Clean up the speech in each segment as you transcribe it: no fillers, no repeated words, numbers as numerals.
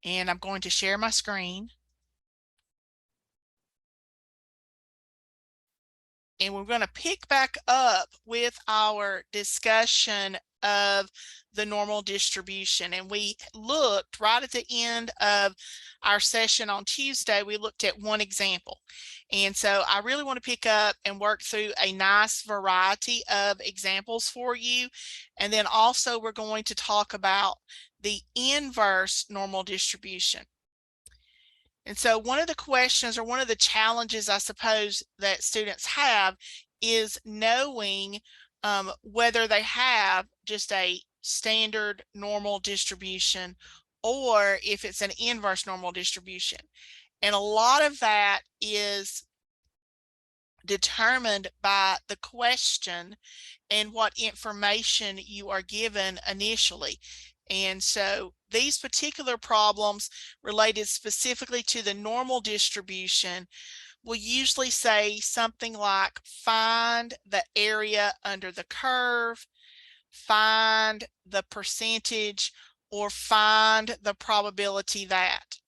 And I'm going to share my screen. And we're going to pick back up with our discussion of the normal distribution. And we looked right at the end of our session on Tuesday, we looked at one example. And so I really want to pick up and work through a nice variety of examples for you. And then also we're going to talk about the inverse normal distribution. And so one of the questions, or one of the challenges I suppose that students have, is knowing whether they have just a standard normal distribution or if it's an inverse normal distribution. And a lot of that is determined by the question and what information you are given initially. And so these particular problems related specifically to the normal distribution will usually say something like find the area under the curve, find the percentage, or find the probability that.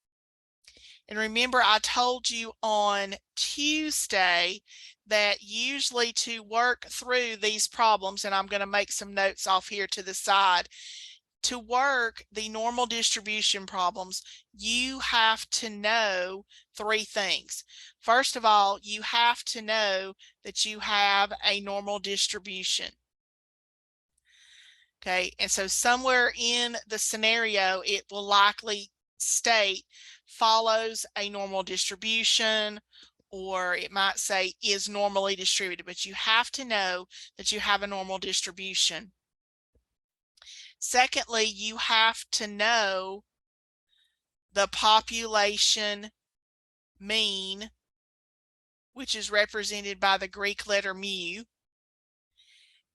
And remember, I told you on Tuesday that usually to work through these problems, and I'm going to make some notes off here to the side, to work the normal distribution problems, you have to know three things. First of all, you have to know that you have a normal distribution. Okay, and so somewhere in the scenario, it will likely state follows a normal distribution, or it might say is normally distributed, but you have to know that you have a normal distribution. Secondly, you have to know the population mean, which is represented by the Greek letter mu.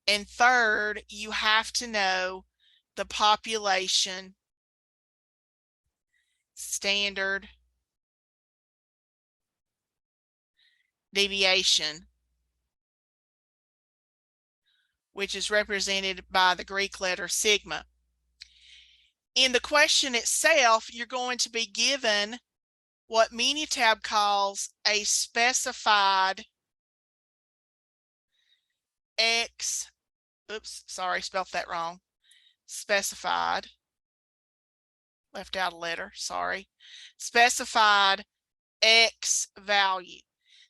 And third, you have to know the population standard deviation, which is represented by the Greek letter sigma. In the question itself, you're going to be given what Minitab calls a specified X, oops, sorry, spelled that wrong. Specified, left out a letter, sorry. Specified X value.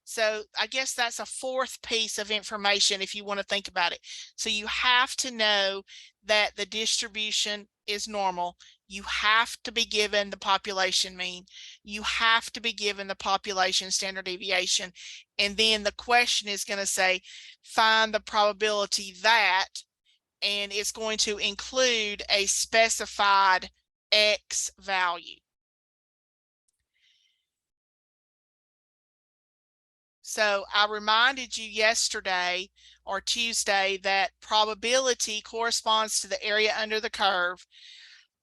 So I guess that's a fourth piece of information if you want to think about it. So you have to know that the distribution is normal. You have to be given the population mean. You have to be given the population standard deviation. And then the question is going to say, find the probability that, and it's going to include a specified X value. So I reminded you yesterday or Tuesday that probability corresponds to the area under the curve.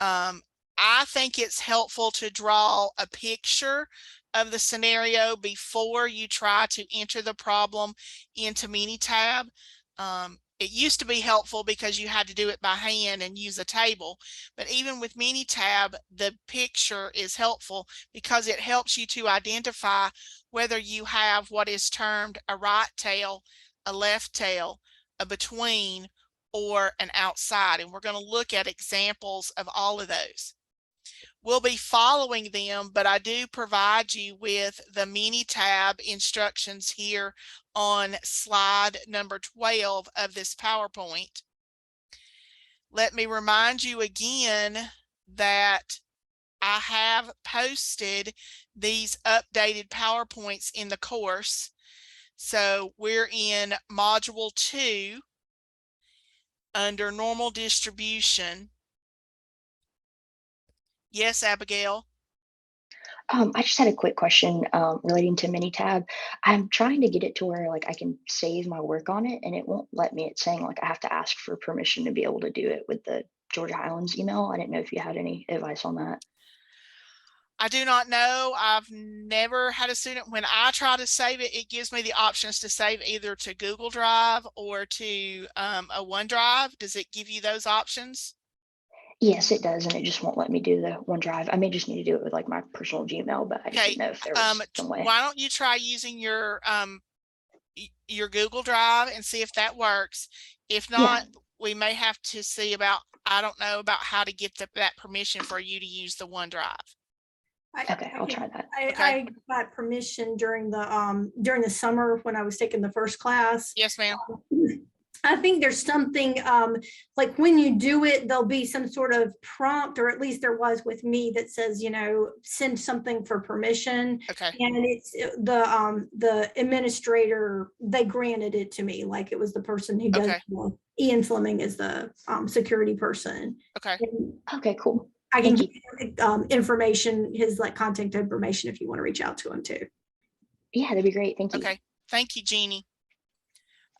I think it's helpful to draw a picture of the scenario before you try to enter the problem into Minitab. It used to be helpful because you had to do it by hand and use a table, but even with Minitab, the picture is helpful because it helps you to identify whether you have what is termed a right tail, a left tail, a between, or an outside. And we're going to look at examples of all of those. We'll be following them, but I do provide you with the Minitab instructions here on slide number 12 of this PowerPoint. Let me remind you again that I have posted these updated PowerPoints in the course. So we're in module 2 under normal distribution. Yes, Abigail. I just had a quick question relating to Minitab. I'm trying to get it to where like I can save my work on it, and it won't let me. It's saying like I have to ask for permission to be able to do it with the Georgia Highlands email. I didn't know if you had any advice on that. I do not know. I've never had a student, when I try to save it, it gives me the options to save either to Google Drive or to a OneDrive. Does it give you those options? Yes, it does, and it just won't let me do the OneDrive. I may just need to do it with like my personal Gmail, but I just Okay. didn't know if there was some way. Why don't you try using your Google Drive and see if that works. If Yeah. not, we may have to see about, I don't know about how to get that permission for you to use the OneDrive. Okay, I'll try that. Okay. I got permission during the summer when I was taking the first class. Yes, ma'am. I think there's something like when you do it, there'll be some sort of prompt, or at least there was with me, that says, send something for permission. Okay. And it's the administrator, they granted it to me, like it was the person who does. Okay. Ian Fleming is the security person. Okay. And Okay, cool. I can Thank give you information, his like contact information, if you want to reach out to him too. Yeah, that'd be great. Thank you. Okay. Thank you, Jeannie.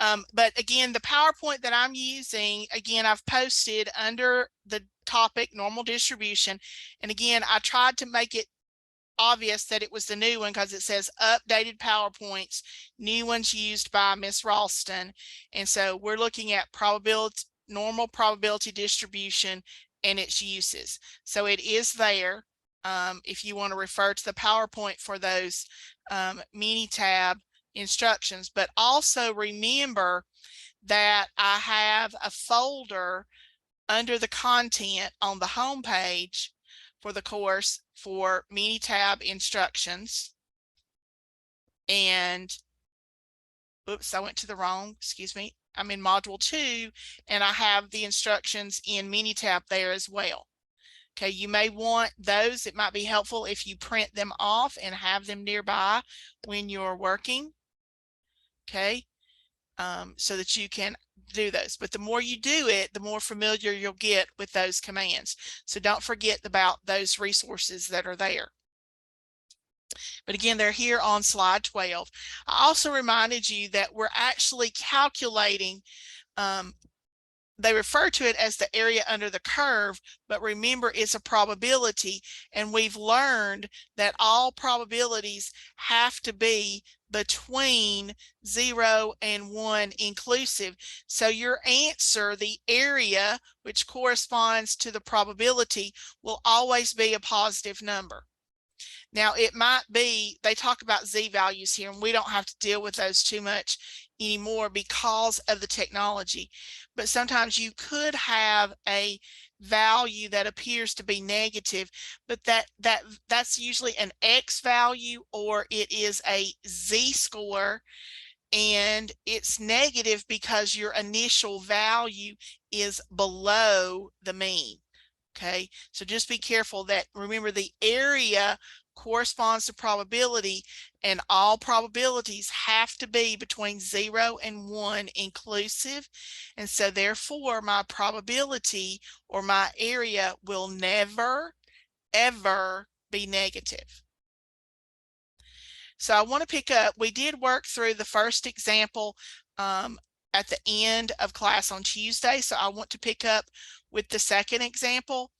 But again, the PowerPoint that I'm using, again, I've posted under the topic normal distribution. And again, I tried to make it obvious that it was the new one because it says updated PowerPoints, new ones used by Miss Ralston. And so we're looking at normal probability distribution and its uses. So it is there if you want to refer to the PowerPoint for those Minitab instructions. But also remember that I have a folder under the content on the home page for the course for Minitab instructions. And oops, I went to the wrong, excuse me. I'm in module 2 and I have the instructions in Minitab there as well. Okay, you may want those. It might be helpful if you print them off and have them nearby when you're working. Okay, so that you can do those. But the more you do it, the more familiar you'll get with those commands. So don't forget about those resources that are there. But again, they're here on slide 12. I also reminded you that we're actually calculating, they refer to it as the area under the curve, but remember it's a probability. And we've learned that all probabilities have to be between 0 and 1 inclusive. So your answer, the area, which corresponds to the probability, will always be a positive number. Now it might be, they talk about Z values here, and we don't have to deal with those too much anymore because of the technology. But sometimes you could have a value that appears to be negative, but that's usually an X value, or it is a Z score, and it's negative because your initial value is below the mean. Okay, so just be careful that, remember, the area corresponds to probability, and all probabilities have to be between 0 and 1 inclusive. And so therefore my probability or my area will never, ever be negative. So I want to pick up, we did work through the first example at the end of class on Tuesday. So I want to pick up with the second example.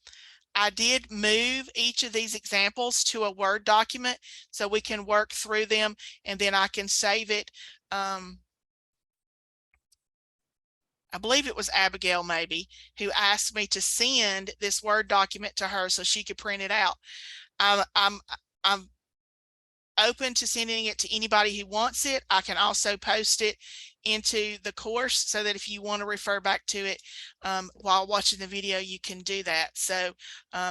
I did move each of these examples to a Word document so we can work through them, and then I can save it. I believe it was Abigail maybe who asked me to send this Word document to her so she could print it out. I'm open to sending it to anybody who wants it. I can also post it into the course so that if you want to refer back to it while watching the video, you can do that. So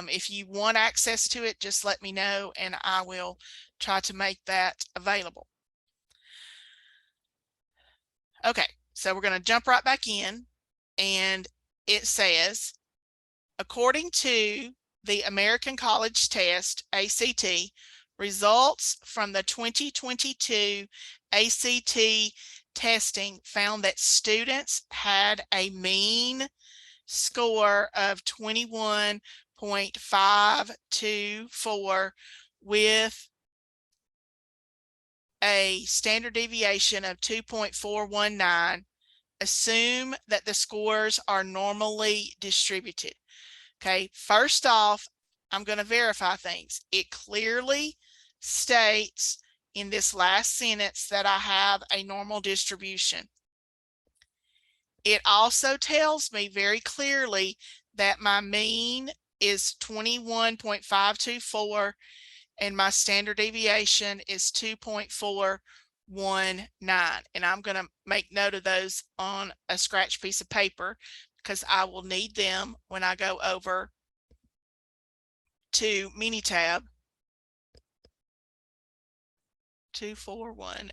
if you want access to it, just let me know and I will try to make that available. Okay, so we're going to jump right back in, and it says, according to the American College Test, ACT, results from the 2022 ACT testing found that students had a mean score of 21.524 with a standard deviation of 2.419. Assume that the scores are normally distributed. Okay, first off, I'm going to verify things. It clearly states in this last sentence that I have a normal distribution. It also tells me very clearly that my mean is 21.524 and my standard deviation is 2.419. And I'm going to make note of those on a scratch piece of paper because I will need them when I go over to Minitab. 2419.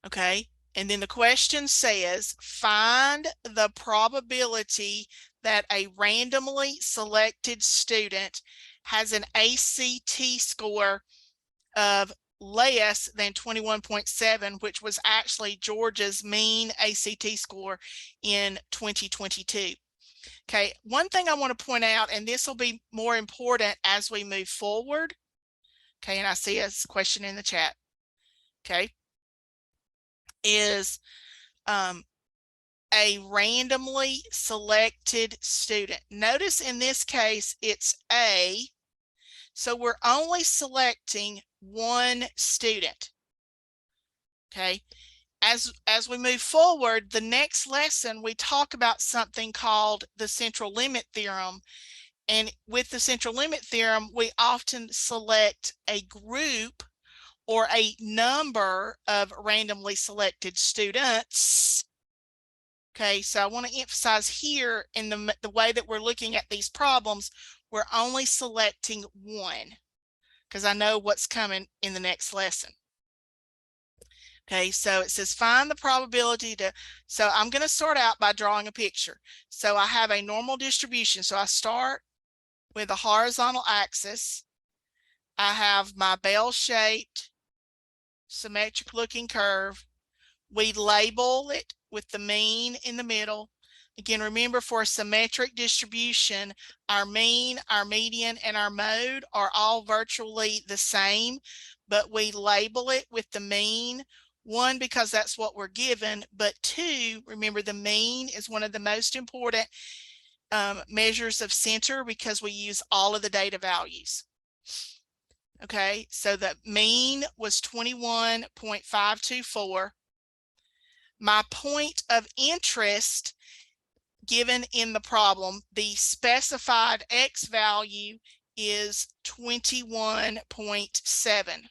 Okay. And then the question says, find the probability that a randomly selected student has an ACT score of less than 21.7, which was actually Georgia's mean ACT score in 2022. Okay, one thing I want to point out, and this will be more important as we move forward. Okay, and I see a question in the chat. Okay, is a randomly selected student. Notice in this case, it's A, so we're only selecting one student. Okay, as we move forward, the next lesson, we talk about something called the central limit theorem. And with the central limit theorem, we often select a group or a number of randomly selected students. Okay, so I want to emphasize here in the way that we're looking at these problems, we're only selecting one because I know what's coming in the next lesson. Okay, so it says find the probability to, so I'm going to start out by drawing a picture. So I have a normal distribution. So I start with a horizontal axis. I have my bell-shaped symmetric looking curve. We label it with the mean in the middle. Again, remember, for a symmetric distribution, our mean, our median, and our mode are all virtually the same, but we label it with the mean. One, because that's what we're given, but two, remember the mean is one of the most important measures of center because we use all of the data values. Okay, so the mean was 21.524. My point of interest given in the problem, the specified X value is 21.7.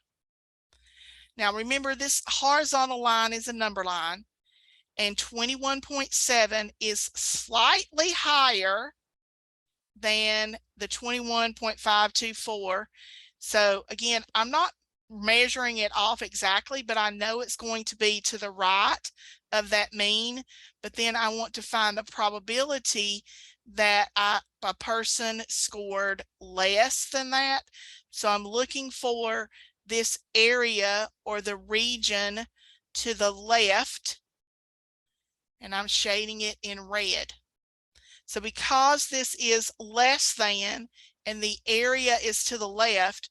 Now remember, this horizontal line is a number line, and 21.7 is slightly higher than the 21.524. So again, I'm not measuring it off exactly, but I know it's going to be to the right of that mean. But then I want to find the probability that a person scored less than that. So I'm looking for this area or the region to the left, and I'm shading it in red. So because this is less than and the area is to the left,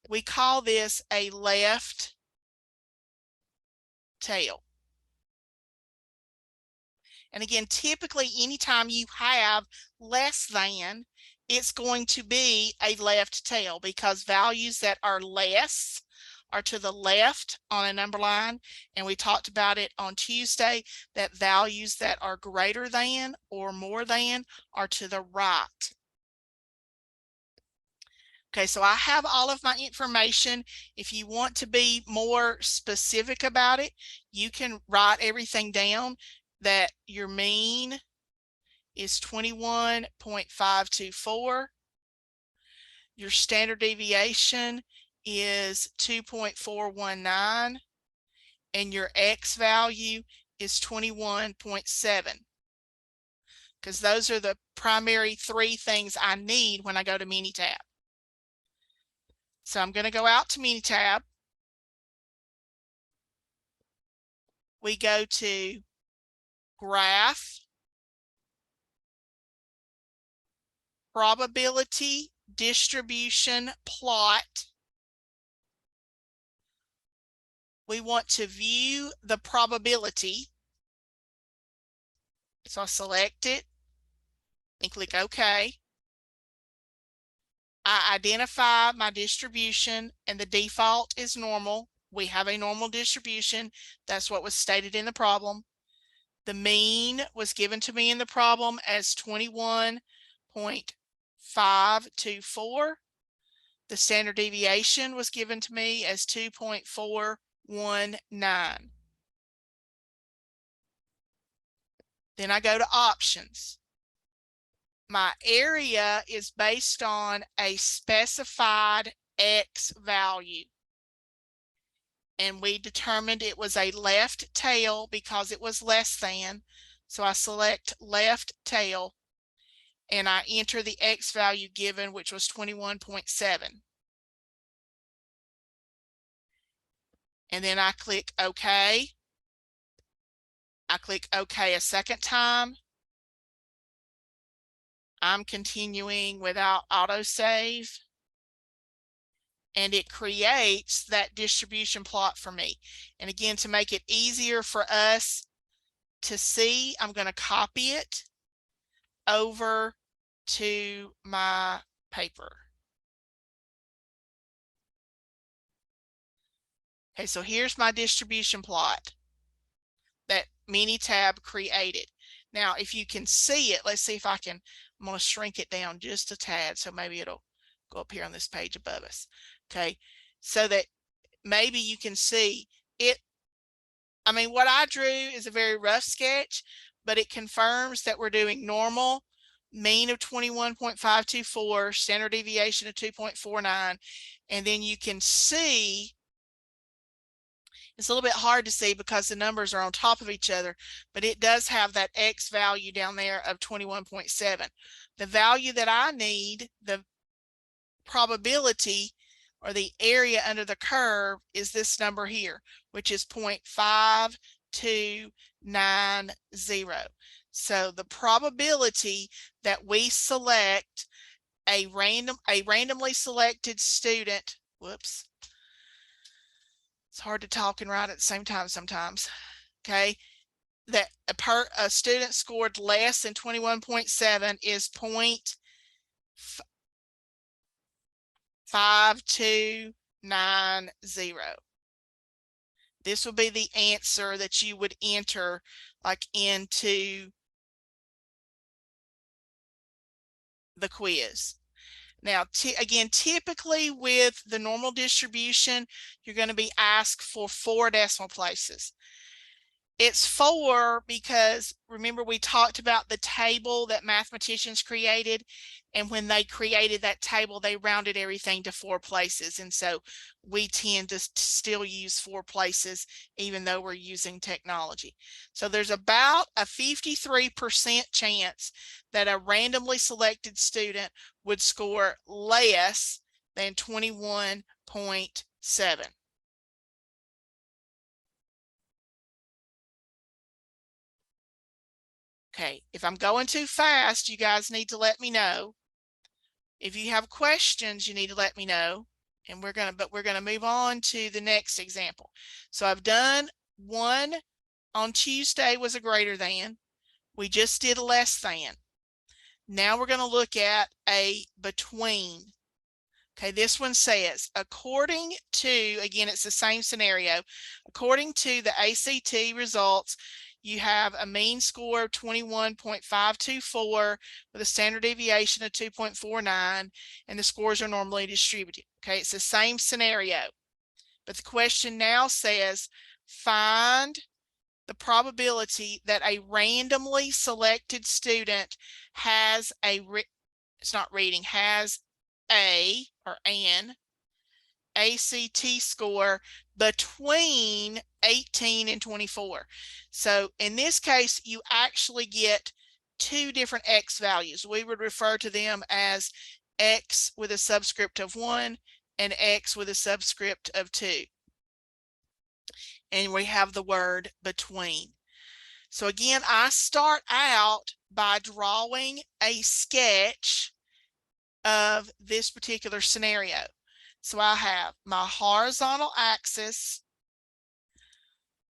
we call this a left tail. And again, typically anytime you have less than, it's going to be a left tail because values that are less are to the left on a number line. And we talked about it on Tuesday, that values that are greater than or more than are to the right. Okay, so I have all of my information. If you want to be more specific about it, you can write everything down, that your mean is 21.524. Your standard deviation is 2.419. And your X value is 21.7. Because those are the primary three things I need when I go to Minitab. So I'm going to go out to Minitab. We go to Graph, Probability Distribution Plot. We want to view the probability. So I select it and click OK. I identify my distribution and the default is normal. We have a normal distribution. That's what was stated in the problem. The mean was given to me in the problem as 21.524. The standard deviation was given to me as 2.419. Then I go to options. My area is based on a specified X value. And we determined it was a left tail because it was less than. So I select left tail and I enter the X value given, which was 21.7. And then I click OK. I click OK a second time. I'm continuing without autosave. And it creates that distribution plot for me. And again, to make it easier for us to see, I'm going to copy it over to my paper. Okay, so here's my distribution plot that Minitab created. Now, if you can see it, let's see if I can, I'm going to shrink it down just a tad, so maybe it'll go up here on this page above us. Okay, so that maybe you can see it. I mean, what I drew is a very rough sketch, but it confirms that we're doing normal, mean of 21.524, standard deviation of 2.49, and then you can see, it's a little bit hard to see because the numbers are on top of each other, but it does have that X value down there of 21.7. The value that I need, the probability or the area under the curve, is this number here, which is 0.5290. So the probability that we select a randomly selected student, whoops, it's hard to talk and write at the same time sometimes, okay, that a student scored less than 21.7 is 0.5290. This will be the answer that you would enter like into the quiz. Now, again, typically with the normal distribution, you're going to be asked for 4 decimal places. It's 4 because remember we talked about the table that mathematicians created, and when they created that table they rounded everything to 4 places, and so we tend to still use 4 places even though we're using technology. So there's about a 53% chance that a randomly selected student would score less than 21.7. Okay, if I'm going too fast, you guys need to let me know. If you have questions, you need to let me know. And we're gonna move on to the next example. So I've done one on Tuesday was a greater than. We just did a less than. Now we're gonna look at a between. Okay, this one says, according to, again, it's the same scenario. According to the ACT results, you have a mean score of 21.524 with a standard deviation of 2.49, and the scores are normally distributed. Okay, it's the same scenario. But the question now says, find the probability that a randomly selected student has has an ACT score between 18 and 24. So in this case, you actually get 2 different X values. We would refer to them as X with a subscript of 1 and X with a subscript of 2. And we have the word between. So again, I start out by drawing a sketch of this particular scenario. So I have my horizontal axis,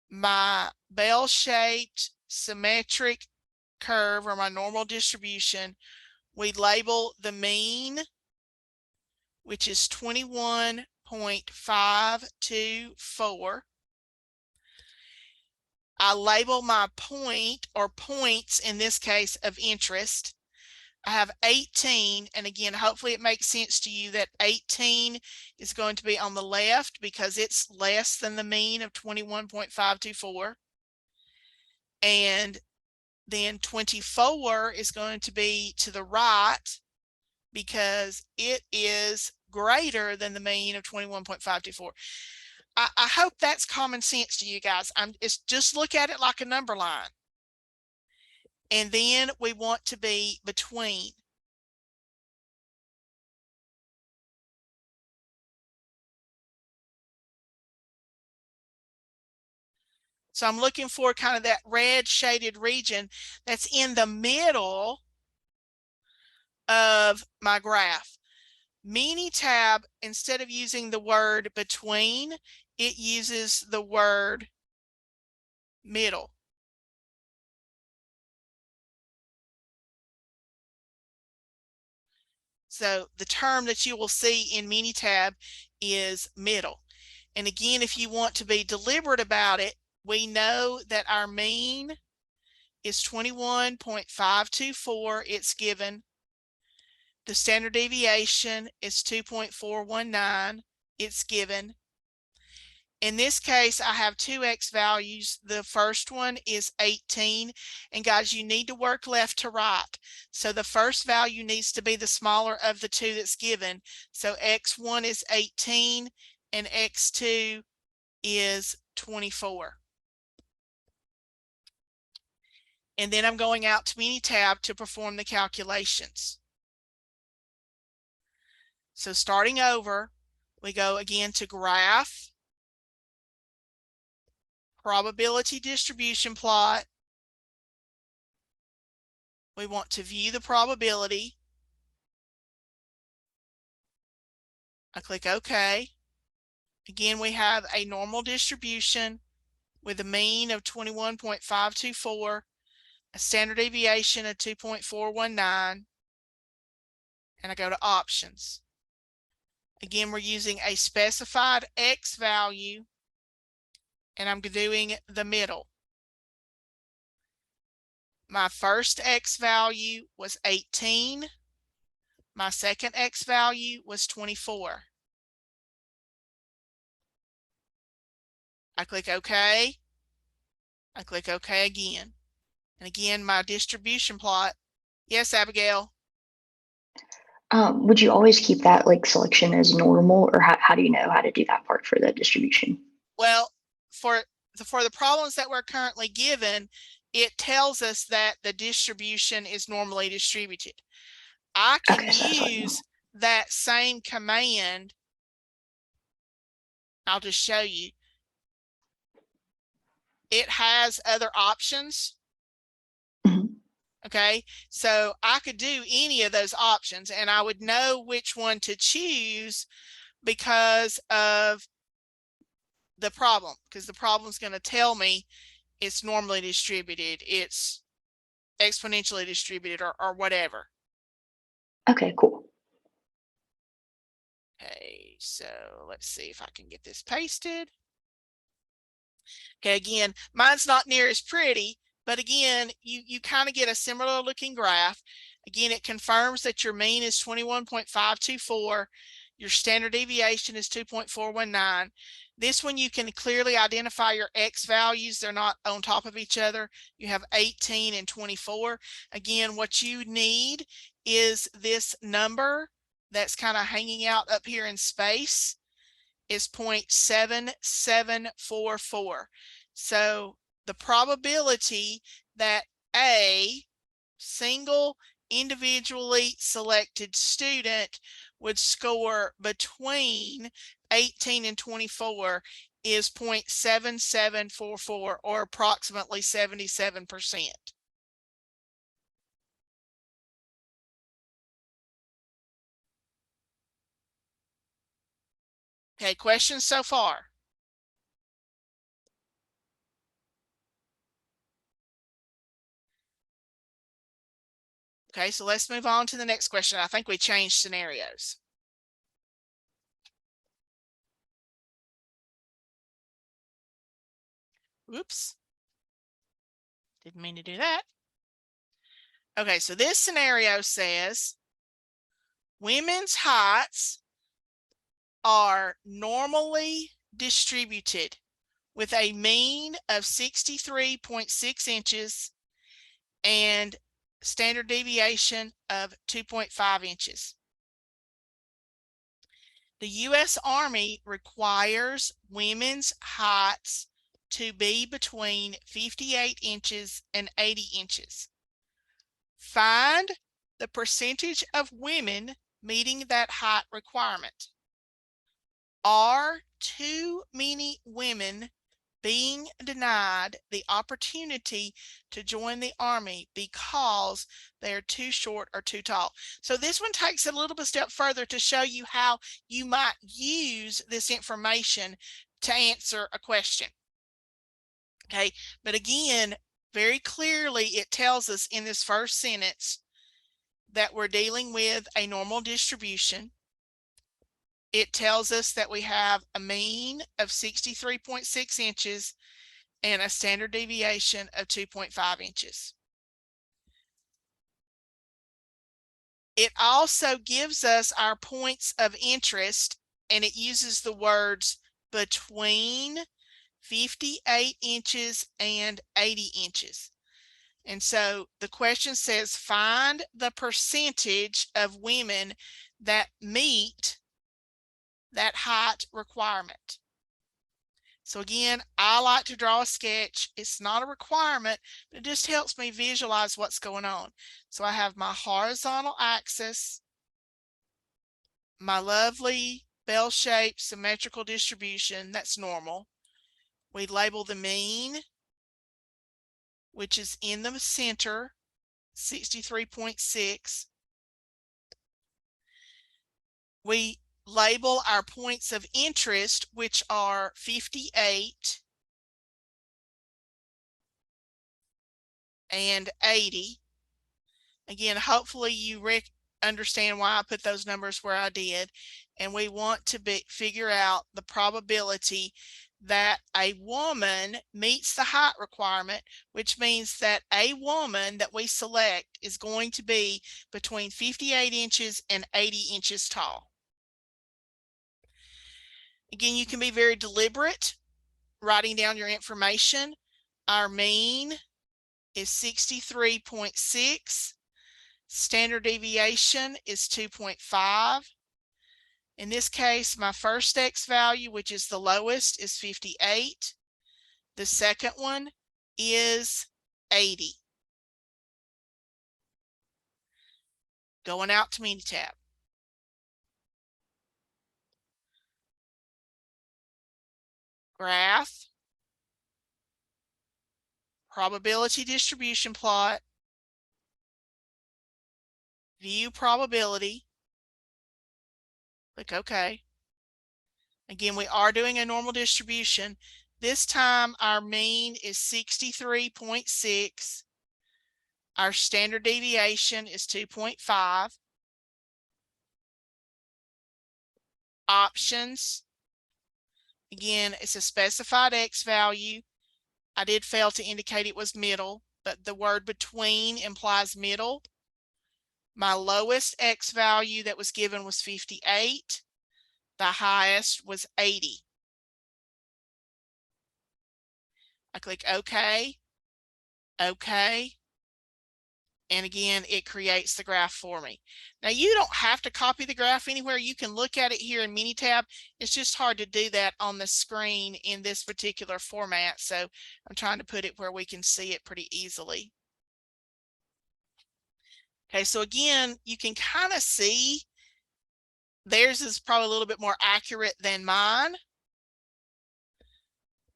my bell-shaped symmetric curve or my normal distribution. We label the mean, which is 21.524. I label my point or points in this case of interest. I have 18, and again, hopefully it makes sense to you that 18 is going to be on the left because it's less than the mean of 21.524. And then 24 is going to be to the right because it is greater than the mean of 21.524. I hope that's common sense to you guys. It's just look at it like a number line. And then we want to be between. So I'm looking for kind of that red shaded region that's in the middle of my graph. Minitab, instead of using the word between, it uses the word middle. So the term that you will see in Minitab is middle. And again, if you want to be deliberate about it, we know that our mean is 21.524. It's given. The standard deviation is 2.419. It's given. In this case, I have two X values. The first one is 18. And guys, you need to work left to right. So the first value needs to be the smaller of the two that's given. So X1 is 18 and X2 is 24. And then I'm going out to Minitab to perform the calculations. So starting over, we go again to graph, probability distribution plot. We want to view the probability. I click OK. Again, we have a normal distribution with a mean of 21.524, a standard deviation of 2.419, and I go to options. Again, we're using a specified X value, and I'm doing the middle. My first X value was 18. My second X value was 24. I click OK. I click OK again. And again, my distribution plot. Yes, Abigail. Would you always keep that like selection as normal, or how do you know how to do that part for the distribution? Well, for the problems that we're currently given, it tells us that the distribution is normally distributed. I can Okay, so that's what I know. use that same command. I'll just show you. It has other options. Mhm. Okay, so I could do any of those options and I would know which one to choose because of the problem, because the problem is going to tell me it's normally distributed, it's exponentially distributed, or whatever. Okay, cool. Okay, so let's see if I can get this pasted. Okay, again, mine's not near as pretty, but again, you kind of get a similar looking graph. Again, it confirms that your mean is 21.524. Your standard deviation is 2.419. This one, you can clearly identify your X values. They're not on top of each other. You have 18 and 24. Again, what you need is this number that's kind of hanging out up here in space is 0.7744. So the probability that a single individually selected student would score between 18 and 24 is 0.7744, or approximately 77%. Okay, questions so far? Okay, so let's move on to the next question. I think we changed scenarios. Oops. Didn't mean to do that. Okay, so this scenario says women's heights are normally distributed with a mean of 63.6 inches and standard deviation of 2.5 inches. The U.S. Army requires women's heights to be between 58 inches and 80 inches. Find the percentage of women meeting that height requirement. Are too many women being denied the opportunity to join the Army because they are too short or too tall? So this one takes it a little bit step further to show you how you might use this information to answer a question. Okay, but again, very clearly it tells us in this first sentence that we're dealing with a normal distribution. It tells us that we have a mean of 63.6 inches and a standard deviation of 2.5 inches. It also gives us our points of interest, and it uses the words between 58 inches and 80 inches. And so the question says, find the percentage of women that meet that height requirement. So again, I like to draw a sketch. It's not a requirement, but it just helps me visualize what's going on. So I have my horizontal axis, my lovely bell-shaped symmetrical distribution, that's normal. We label the mean, which is in the center, 63.6. We label our points of interest, which are 58 and 80. Again, hopefully you understand why I put those numbers where I did. And we want to figure out the probability that a woman meets the height requirement, which means that a woman that we select is going to be between 58 inches and 80 inches tall. Again, you can be very deliberate writing down your information. Our mean is 63.6. Standard deviation is 2.5. In this case, my first X value, which is the lowest, is 58. The second one is 80. Going out to Minitab. Graph, probability distribution plot, view probability, click OK. Again, we are doing a normal distribution. This time our mean is 63.6. Our standard deviation is 2.5. Options. Again, it's a specified X value. I did fail to indicate it was middle, but the word between implies middle. My lowest X value that was given was 58. The highest was 80. I click OK, OK, and again, it creates the graph for me. Now, you don't have to copy the graph anywhere. You can look at it here in Minitab. It's just hard to do that on the screen in this particular format. So I'm trying to put it where we can see it pretty easily. Okay, so again, you can kind of see theirs is probably a little bit more accurate than mine.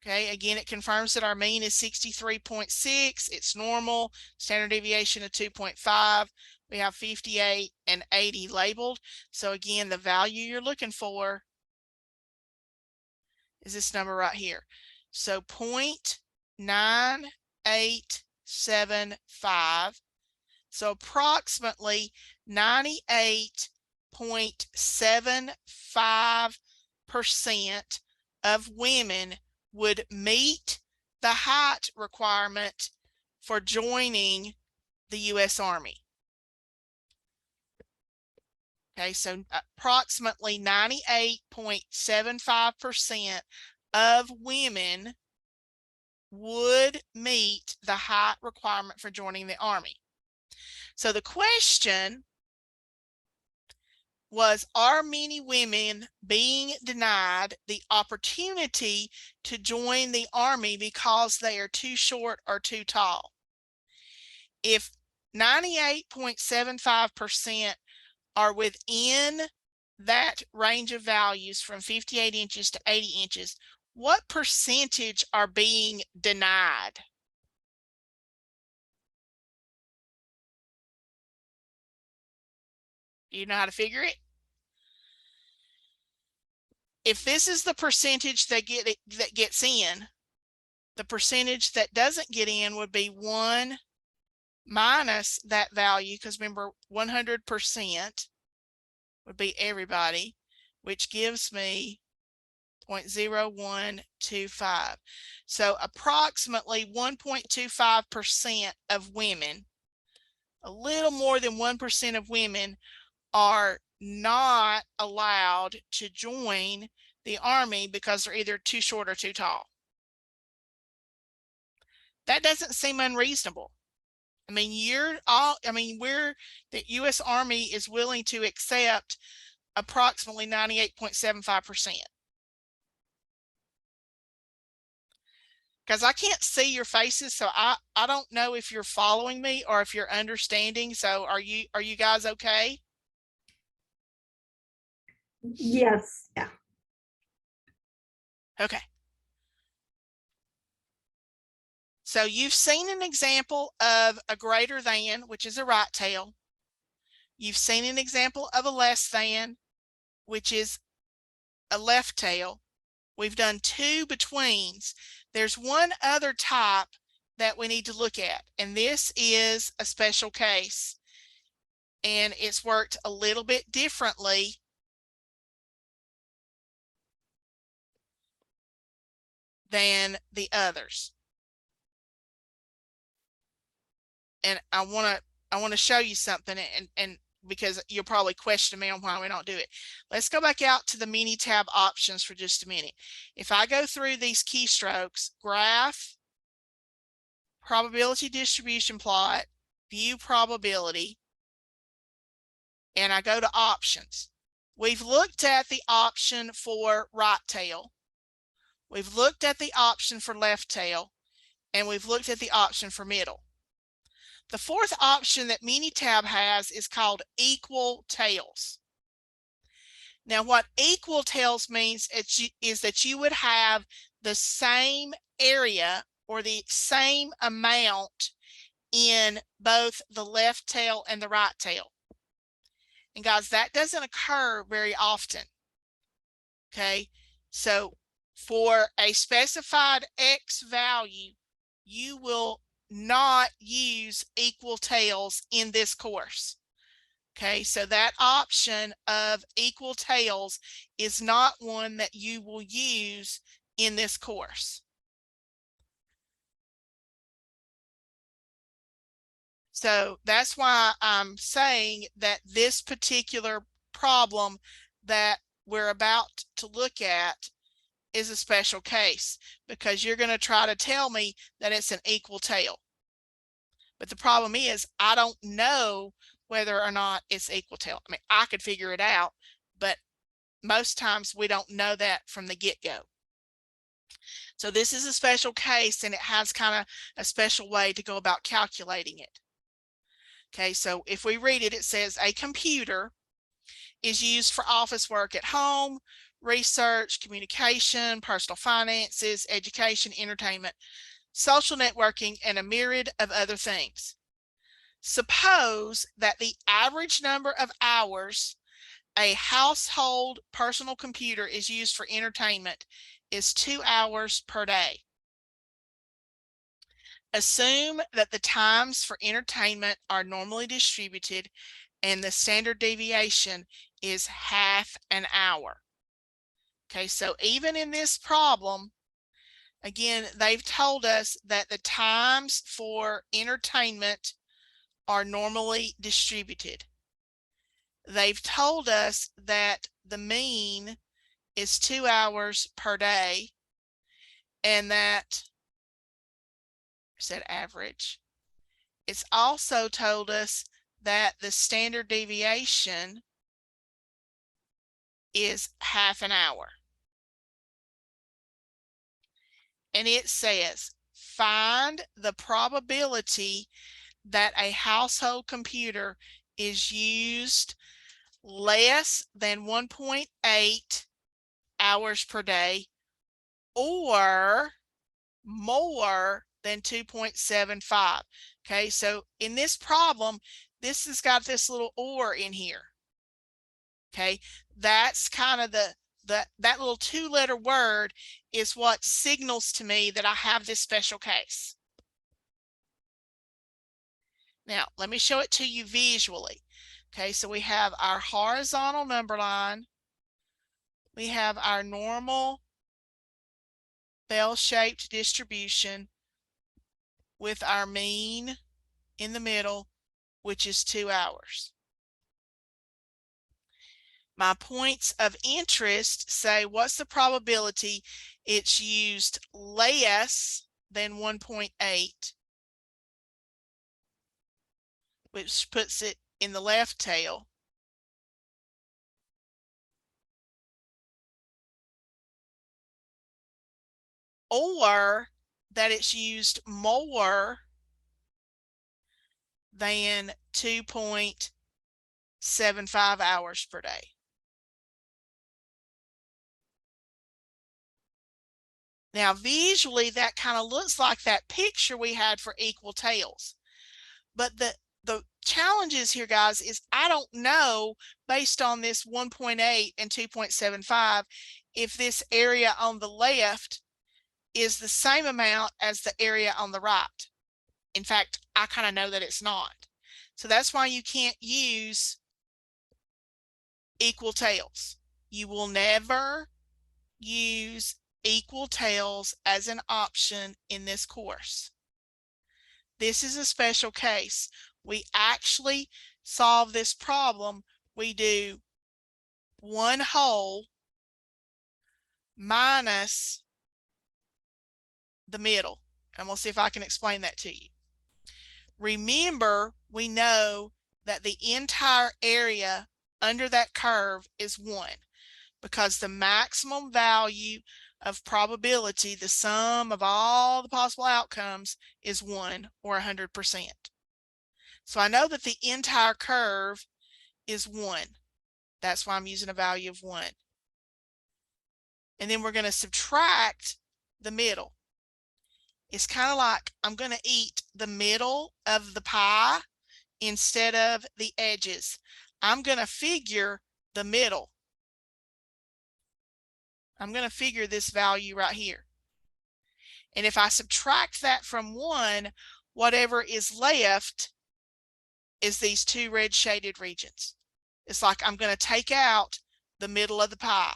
Okay, again, it confirms that our mean is 63.6. It's normal, standard deviation of 2.5. We have 58 and 80 labeled. So again, the value you're looking for is this number right here. So 0.9875. So approximately 98.75% of women would meet the height requirement for joining the U.S. Army. Okay, so approximately 98.75% of women would meet the height requirement for joining the Army. So the question was, are many women being denied the opportunity to join the Army because they are too short or too tall? If 98.75% are within that range of values from 58 inches to 80 inches, what percentage are being denied? Do you know how to figure it? If this is the percentage that gets in, the percentage that doesn't get in would be 1 minus that value, because remember 100% would be everybody, which gives me 0.0125. So approximately 1.25% of women, a little more than 1% of women, are not allowed to join the Army because they're either too short or too tall. That doesn't seem unreasonable. I mean, the U.S. Army is willing to accept approximately 98.75%. Because I can't see your faces, so I don't know if you're following me or if you're understanding. So are you guys okay? Yes. Yeah. Okay. So you've seen an example of a greater than, which is a right tail. You've seen an example of a less than, which is a left tail. We've done 2 betweens. There's one other type that we need to look at, and this is a special case, and it's worked a little bit differently than the others. And I want to show you something, and because you'll probably question me on why we don't do it. Let's go back out to the Minitab options for just a minute. If I go through these keystrokes, graph, probability distribution plot, view probability, and I go to options. We've looked at the option for right tail. We've looked at the option for left tail, and we've looked at the option for middle. The fourth option that Minitab has is called equal tails. Now, what equal tails means is that you would have the same area or the same amount in both the left tail and the right tail. And guys, that doesn't occur very often. Okay, so for a specified X value, you will not use equal tails in this course. Okay, so that option of equal tails is not one that you will use in this course. So that's why I'm saying that this particular problem that we're about to look at is a special case, because you're going to try to tell me that it's an equal tail. But the problem is, I don't know whether or not it's equal tail. I mean, I could figure it out, but most times we don't know that from the get-go. So this is a special case, and it has kind of a special way to go about calculating it. Okay, so if we read it, it says a computer is used for office work at home, research, communication, personal finances, education, entertainment, social networking, and a myriad of other things. Suppose that the average number of hours a household personal computer is used for entertainment is 2 hours per day. Assume that the times for entertainment are normally distributed and the standard deviation is ½ an hour. Okay, so even in this problem, Again, they've told us that the times for entertainment are normally distributed. They've told us that the mean is 2 hours per day, and that said average. It's also told us that the standard deviation is half an hour. And it says, find the probability that a household computer is used less than 1.8 hours per day or more than 2.75. Okay, so in this problem, this has got this little or in here. Okay, that's kind of that little 2-letter word is what signals to me that I have this special case. Now, let me show it to you visually. Okay, so we have our horizontal number line. We have our normal bell-shaped distribution with our mean in the middle, which is 2 hours. My points of interest say, what's the probability it's used less than 1.8, which puts it in the left tail, or that it's used more than 2.75 hours per day. Now, visually, that kind of looks like that picture we had for equal tails. But the challenge is here, guys, is I don't know, based on this 1.8 and 2.75, if this area on the left is the same amount as the area on the right. In fact, I kind of know that it's not. So that's why you can't use equal tails. You will never use equal tails as an option in this course. This is a special case. We actually solve this problem. We do 1 whole minus the middle. And we'll see if I can explain that to you. Remember, we know that the entire area under that curve is 1 because the maximum value of probability, the sum of all the possible outcomes, is 1 or 100%. So I know that the entire curve is 1. That's why I'm using a value of 1. And then we're going to subtract the middle. It's kind of like I'm going to eat the middle of the pie instead of the edges. I'm going to figure the middle. I'm going to figure this value right here. And if I subtract that from 1, whatever is left is these 2 red shaded regions. It's like I'm going to take out the middle of the pie.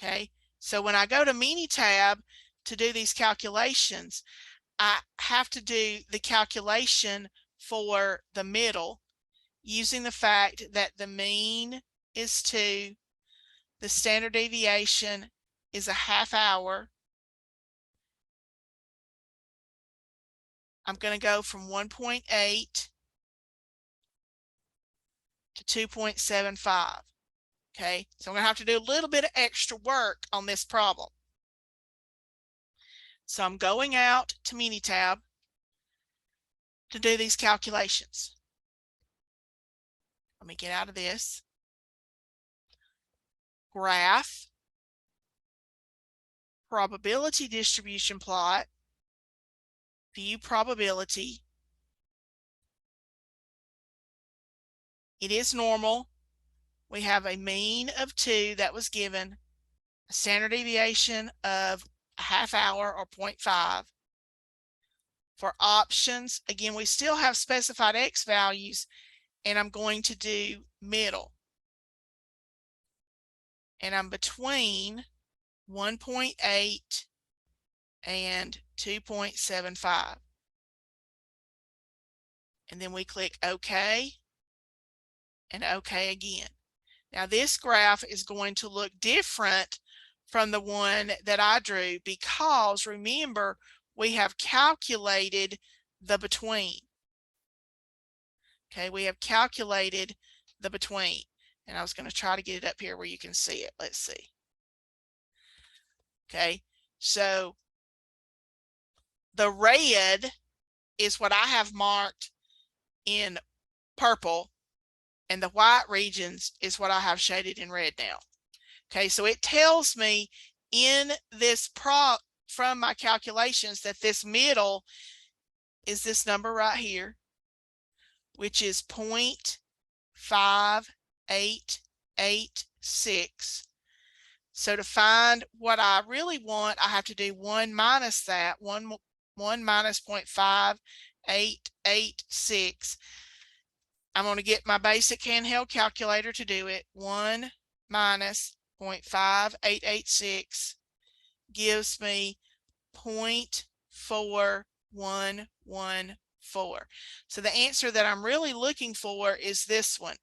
Okay, so when I go to Minitab to do these calculations, I have to do the calculation for the middle using the fact that the mean is 2, the standard deviation is a half hour. I'm going to go from 1.8 to 2.75. Okay, so I'm going to have to do a little bit of extra work on this problem. So I'm going out to Minitab to do these calculations. Let me get out of this. Graph, probability distribution plot, view probability. It is normal. We have a mean of 2 that was given, a standard deviation of a half hour or 0.5. For options, again, we still have specified X values, and I'm going to do middle. And I'm between 1.8, and 2.75. And then we click OK and OK again. Now this graph is going to look different from the one that I drew because remember, we have calculated the between. Okay, we have calculated the between. And I was going to try to get it up here where you can see it. Let's see. Okay, so the red is what I have marked in purple, and the white regions is what I have shaded in red now. Okay, so it tells me in this from my calculations that this middle is this number right here, which is 0.5886. So to find what I really want, I have to do 1 minus that, 1 minus 0.5886. I'm going to get my basic handheld calculator to do it. 1 minus 0.5886 gives me 0.4114. So the answer that I'm really looking for is this one.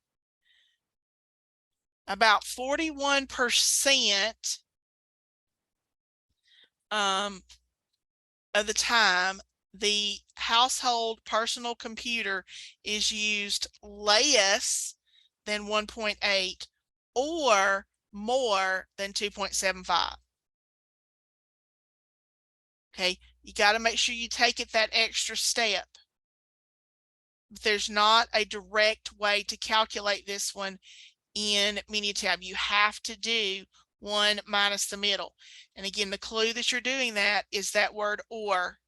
About 41% of the time, the household personal computer is used less than 1.8 or more than 2.75. Okay, you got to make sure you take it that extra step. There's not a direct way to calculate this one in Minitab. You have to do 1 minus the middle. And again, the clue that you're doing that is that word or.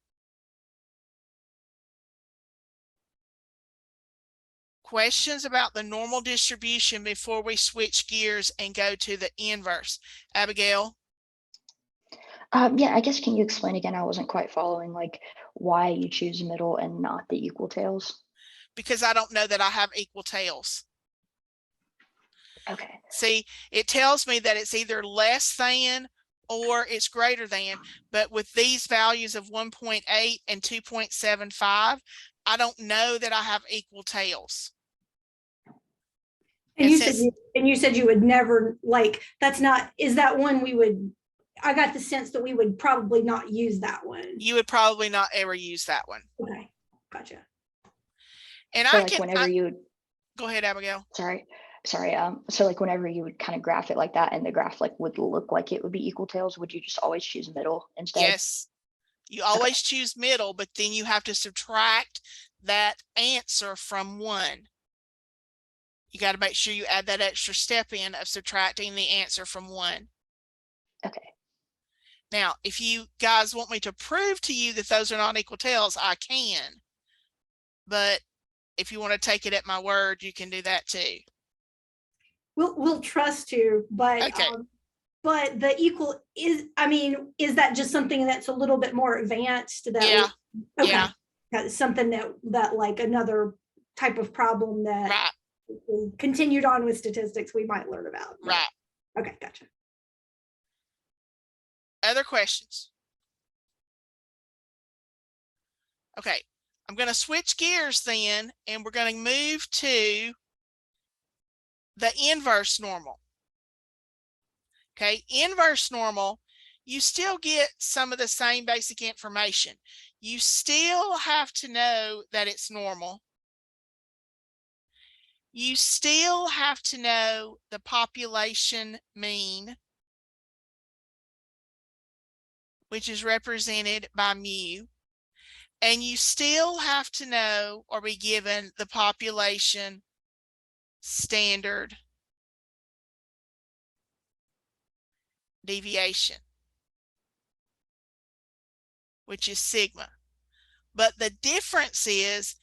Questions about the normal distribution before we switch gears and go to the inverse? Abigail? Yeah, I guess can you explain again? I wasn't quite following like why you choose middle and not the equal tails. Because I don't know that I have equal tails. Okay. See, it tells me that it's either less than or it's greater than, but with these values of 1.8 and 2.75, I don't know that I have equal tails. And you said you would never, like, that's not, is that one we would, I got the sense that we would probably not use that one. You would probably not ever use that one. Okay, gotcha. And so whenever you would, go ahead, Abigail. Sorry. So like whenever you would kind of graph it like that and the graph like would look like it would be equal tails, would you just always choose middle instead? Yes, you always choose middle, but then you have to subtract that answer from 1. You got to make sure you add that extra step in of subtracting the answer from 1. Okay. Now, if you guys want me to prove to you that those are not equal tails, I can. But if you want to take it at my word, you can do that too. We'll trust you, but okay. But the equal is, I mean, is that just something that's a little bit more advanced? That Yeah. Okay. Yeah. That's something that like another type of problem that right. Continued on with statistics we might learn about. Right. Okay, gotcha. Other questions? Okay, I'm going to switch gears then, and we're going to move to the inverse normal. Okay, inverse normal, you still get some of the same basic information. You still have to know that it's normal. You still have to know the population mean, which is represented by mu. And you still have to know or be given the population standard deviation, which is sigma. But the difference is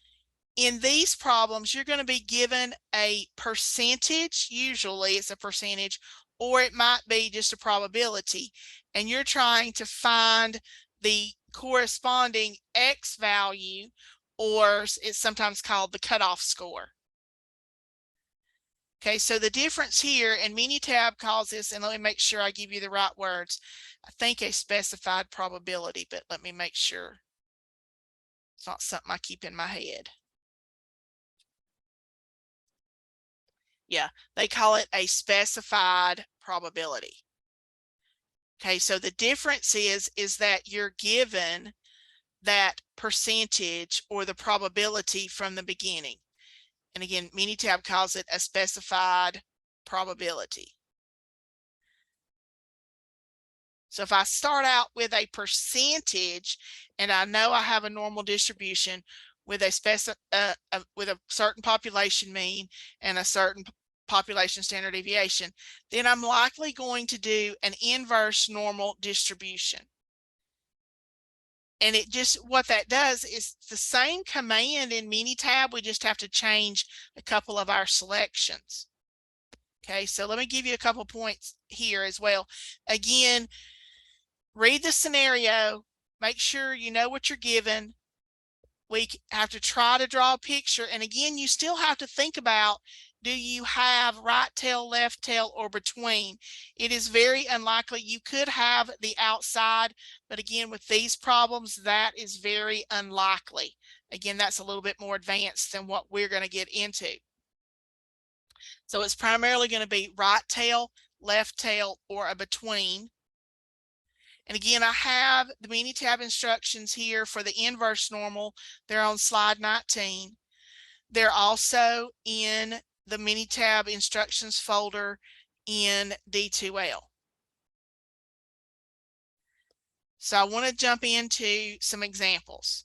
in these problems, you're going to be given a percentage. Usually it's a percentage, or it might be just a probability. And you're trying to find the corresponding X value, or it's sometimes called the cutoff score. Okay, so the difference here, and Minitab calls this, and let me make sure I give you the right words. I think a specified probability, but let me make sure it's not something I keep in my head. Yeah, they call it a specified probability. Okay, so the difference is that you're given that percentage or the probability from the beginning. And again, Minitab calls it a specified probability. So if I start out with a percentage and I know I have a normal distribution with a certain population mean and a certain population standard deviation, then I'm likely going to do an inverse normal distribution. And it just, what that does is the same command in Minitab, we just have to change a couple of our selections. Okay, so let me give you a couple points here as well. Again, read the scenario, make sure you know what you're given. We have to try to draw a picture. And again, you still have to think about, do you have right tail, left tail, or between? It is very unlikely. You could have the outside, but again, with these problems, that is very unlikely. Again, that's a little bit more advanced than what we're going to get into. So it's primarily going to be right tail, left tail, or a between. And again, I have the Minitab instructions here for the inverse normal. They're on slide 19. They're also in the Minitab instructions folder in D2L. So I want to jump into some examples.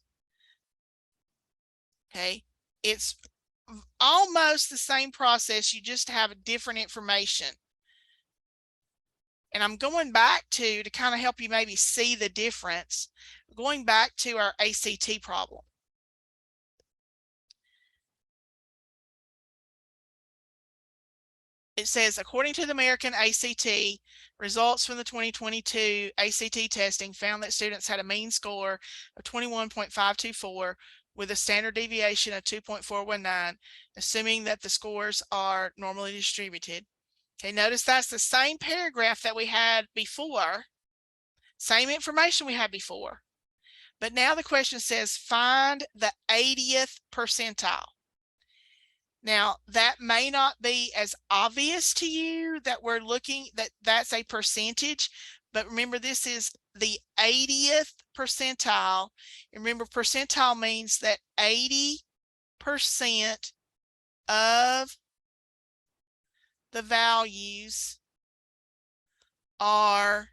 Okay, it's almost the same process, you just have different information. And I'm going back to kind of help you maybe see the difference, going back to our ACT problem. It says, according to the American ACT, results from the 2022 ACT testing found that students had a mean score of 21.524 with a standard deviation of 2.419, assuming that the scores are normally distributed. Okay, notice that's the same paragraph that we had before, same information we had before. But now the question says, find the 80th percentile. Now, that may not be as obvious to you that we're looking, that's a percentage, but remember, this is the 80th percentile. And remember, percentile means that 80% of the values are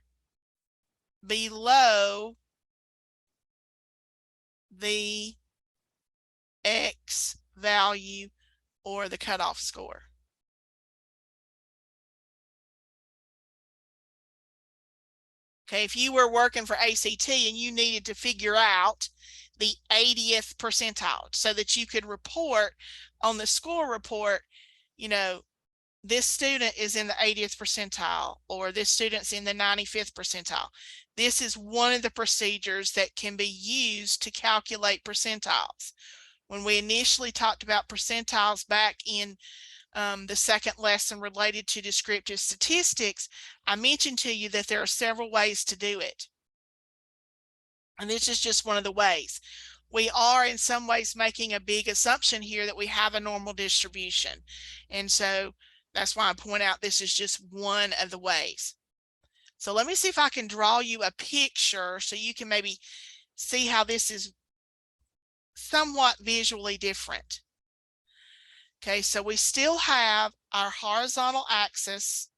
below the X value or the cutoff score. Okay, if you were working for ACT and you needed to figure out the 80th percentile so that you could report on the score report, you know, this student is in the 80th percentile or this student's in the 95th percentile. This is one of the procedures that can be used to calculate percentiles. When we initially talked about percentiles back in the second lesson related to descriptive statistics, I mentioned to you that there are several ways to do it. And this is just one of the ways. We are in some ways making a big assumption here that we have a normal distribution. And so that's why I point out this is just one of the ways. So let me see if I can draw you a picture so you can maybe see how this is somewhat visually different. Okay, so we still have our horizontal axis.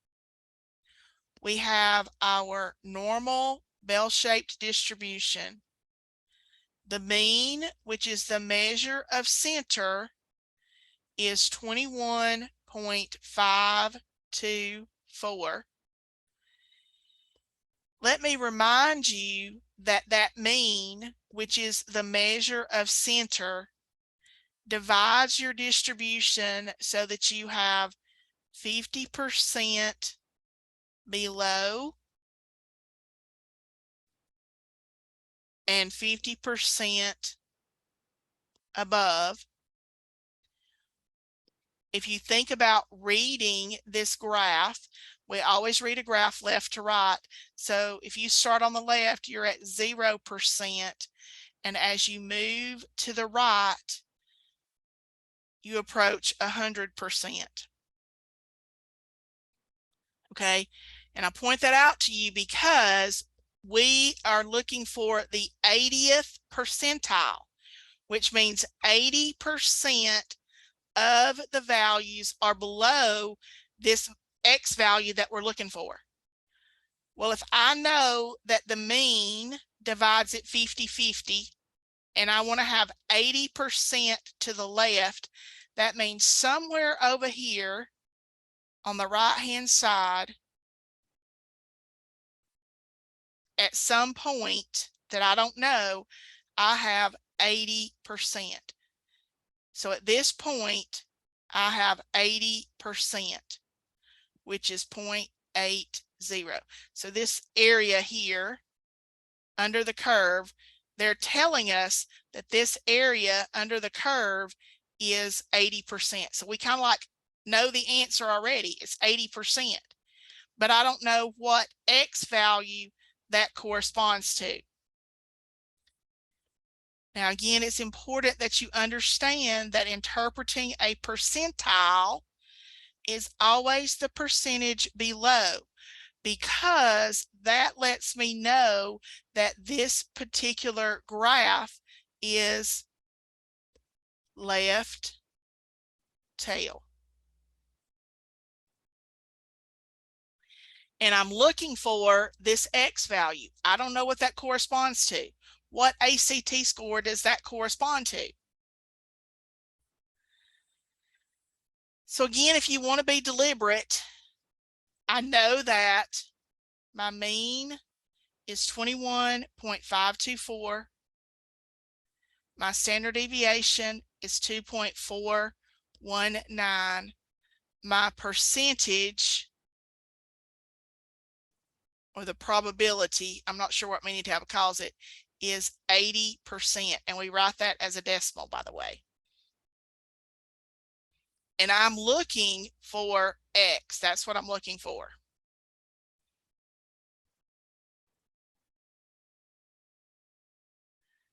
We have our normal bell-shaped distribution. The mean, which is the measure of center, is 21.524. Let me remind you that that mean, which is the measure of center, divides your distribution so that you have 50% below and 50% above. if you think about reading this graph, we always read a graph left to right. So if you start on the left, you're at 0%. And as you move to the right, you approach 100%. Okay. And I point that out to you because we are looking for the 80th percentile, which means 80% of the values are below this X value that we're looking for. Well, if I know that the mean divides it 50-50 and I want to have 80% to the left, that means somewhere over here on the right-hand side, at some point that I don't know, I have 80%. So at this point, I have 80%, which is 0.80. So this area here under the curve, they're telling us that this area under the curve is 80%. So we kind of like know the answer already. It's 80%, but I don't know what X value that corresponds to. Now, again, it's important that you understand that interpreting a percentile is always the percentage below, because that lets me know that this particular graph is left tail. And I'm looking for this X value. I don't know what that corresponds to. What ACT score does that correspond to? So again, if you want to be deliberate, I know that my mean is 21.524. My standard deviation is 2.419. My percentage, or the probability, I'm not sure what Minitab calls it, is 80%. And we write that as a decimal, by the way. And I'm looking for X. That's what I'm looking for.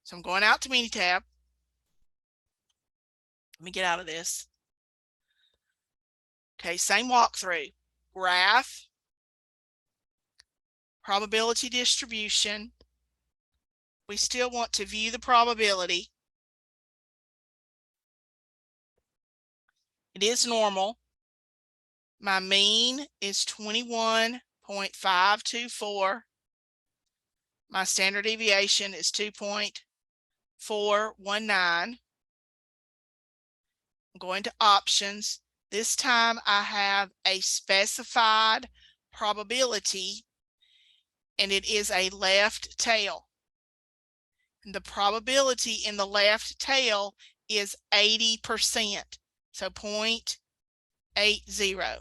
So I'm going out to Minitab. Let me get out of this. Okay, same walkthrough. Graph, probability distribution. We still want to view the probability. It is normal. My mean is 21.524. My standard deviation is 2.419. I'm going to options. This time I have a specified probability, and it is a left tail. And the probability in the left tail is 80%. So 0.80.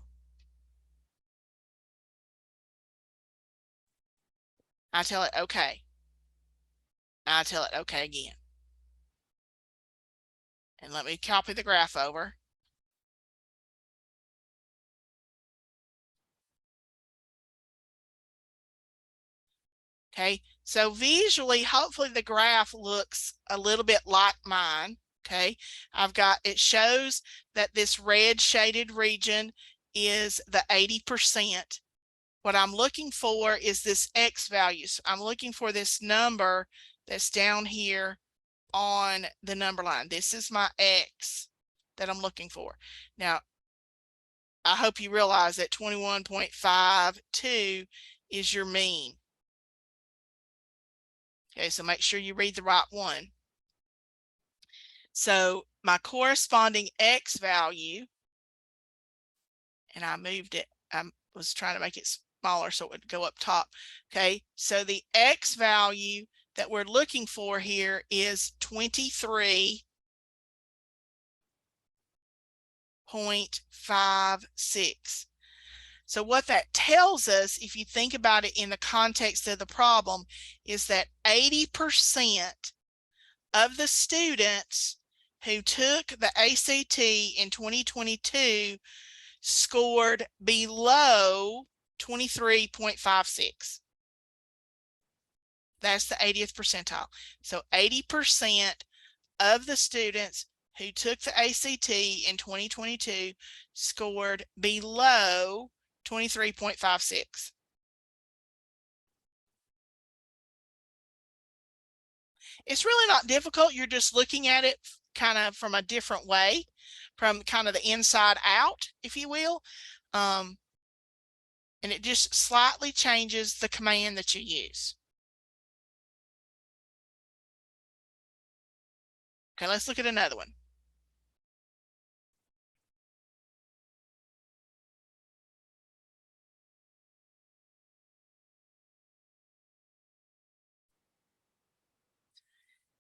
I tell it okay. I tell it okay again. And let me copy the graph over. Okay, so visually, hopefully the graph looks a little bit like mine. Okay, it shows that this red shaded region is the 80%. What I'm looking for is this X value. So I'm looking for this number that's down here on the number line. This is my X that I'm looking for. Now, I hope you realize that 21.52 is your mean. Okay, so make sure you read the right one. So my corresponding X value, and I moved it, I was trying to make it smaller so it would go up top. Okay, so the X value that we're looking for here is 23.56. So what that tells us, if you think about it in the context of the problem, is that 80% of the students who took the ACT in 2022 scored below 23.56. That's the 80th percentile. So 80% of the students who took the ACT in 2022 scored below 23.56. It's really not difficult. You're just looking at it kind of from a different way, from kind of the inside out, if you will. And it just slightly changes the command that you use. Okay, let's look at another one.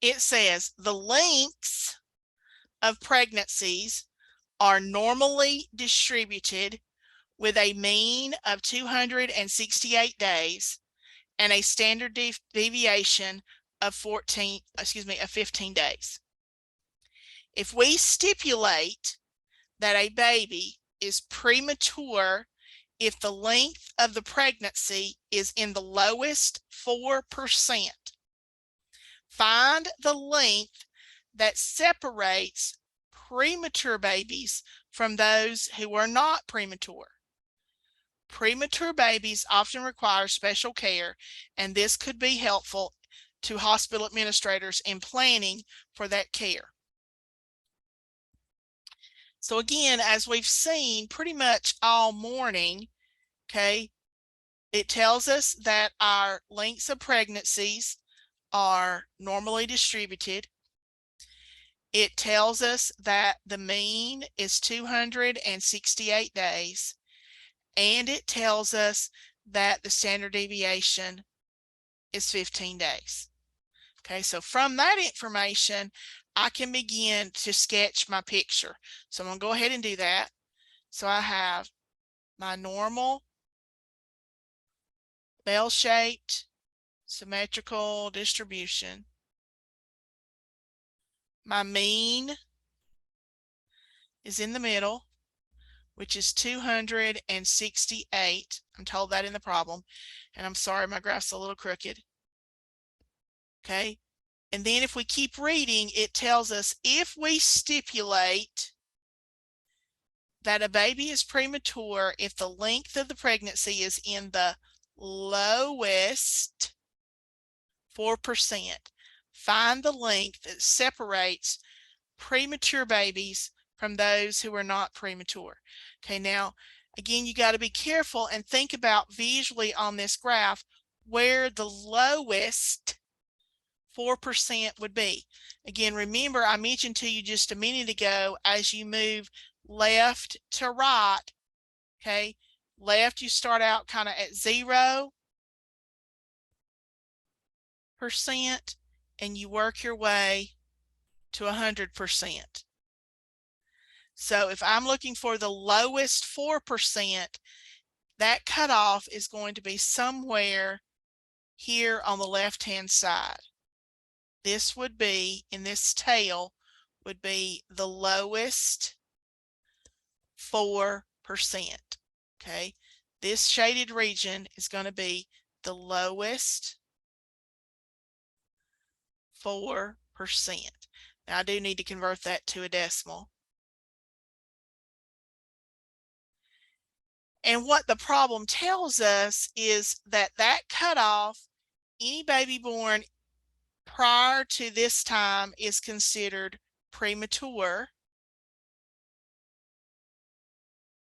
It says the lengths of pregnancies are normally distributed with a mean of 268 days and a standard deviation of 15 days. If we stipulate that a baby is premature if the length of the pregnancy is in the lowest 4%, find the length that separates premature babies from those who are not premature. Premature babies often require special care, and this could be helpful to hospital administrators in planning for that care. So again, as we've seen pretty much all morning, okay, it tells us that our lengths of pregnancies are normally distributed. It tells us that the mean is 268 days, and it tells us that the standard deviation is 15 days. Okay, so from that information, I can begin to sketch my picture. So I'm going to go ahead and do that. So I have my normal bell-shaped symmetrical distribution. My mean is in the middle, which is 268. I'm told that in the problem, and I'm sorry, my graph's a little crooked. Okay, and then if we keep reading, it tells us if we stipulate that a baby is premature if the length of the pregnancy is in the lowest 4%, find the length that separates premature babies from those who are not premature. Okay, now again, you got to be careful and think about visually on this graph where the lowest 4% would be. Again, remember I mentioned to you just a minute ago, as you move left to right, okay, left you start out kind of at 0% and you work your way to 100%. So if I'm looking for the lowest 4%, that cutoff is going to be somewhere here on the left-hand side. This would be, in this tail, would be the lowest 4%. Okay, this shaded region is going to be the lowest 4%. Now I do need to convert that to a decimal. And what the problem tells us is that that cutoff, any baby born prior to this time is considered premature.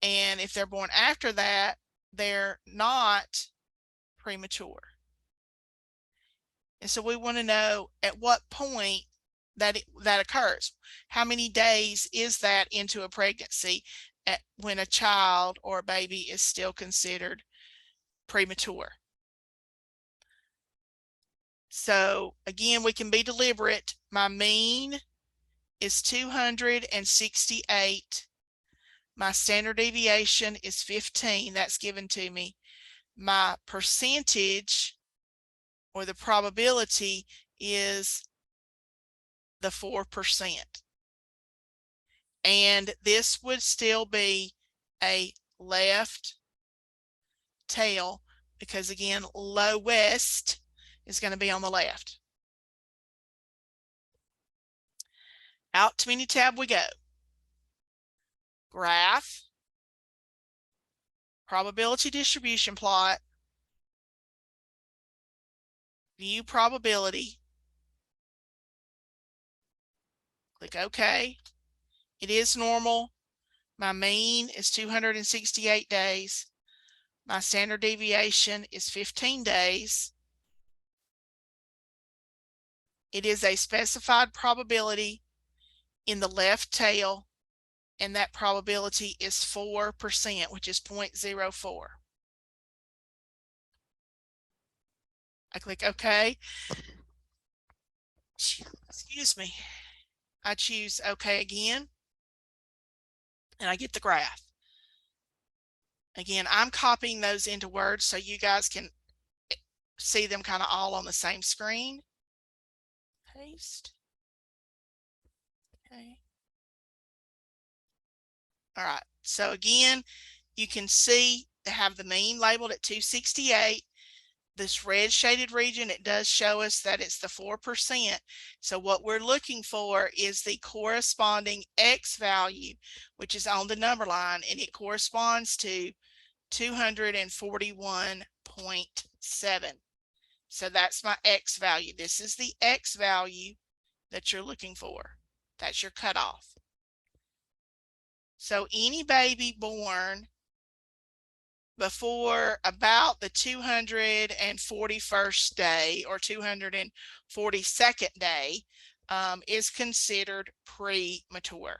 And if they're born after that, they're not premature. And so we want to know at what point that occurs. How many days is that into a pregnancy when a child or a baby is still considered premature? So again, we can be deliberate. My mean is 268. My standard deviation is 15. That's given to me. My percentage or the probability is the 4%. And this would still be a left tail because, again, lowest is going to be on the left. Out to Minitab we go. Graph, probability distribution plot, view probability. Click OK. It is normal. My mean is 268 days. My standard deviation is 15 days. It is a specified probability in the left tail, and that probability is 4%, which is 0.04. I click OK. Excuse me. I choose OK again, and I get the graph. Again, I'm copying those into Word so you guys can see them kind of all on the same screen. Paste. Okay. All right. So again, you can see they have the mean labeled at 268. This red shaded region, it does show us that it's the 4%. So what we're looking for is the corresponding X value, which is on the number line, and it corresponds to 241.7. So that's my X value. This is the X value that you're looking for. That's your cutoff. So any baby born before about the 241st day or 242nd day is considered premature.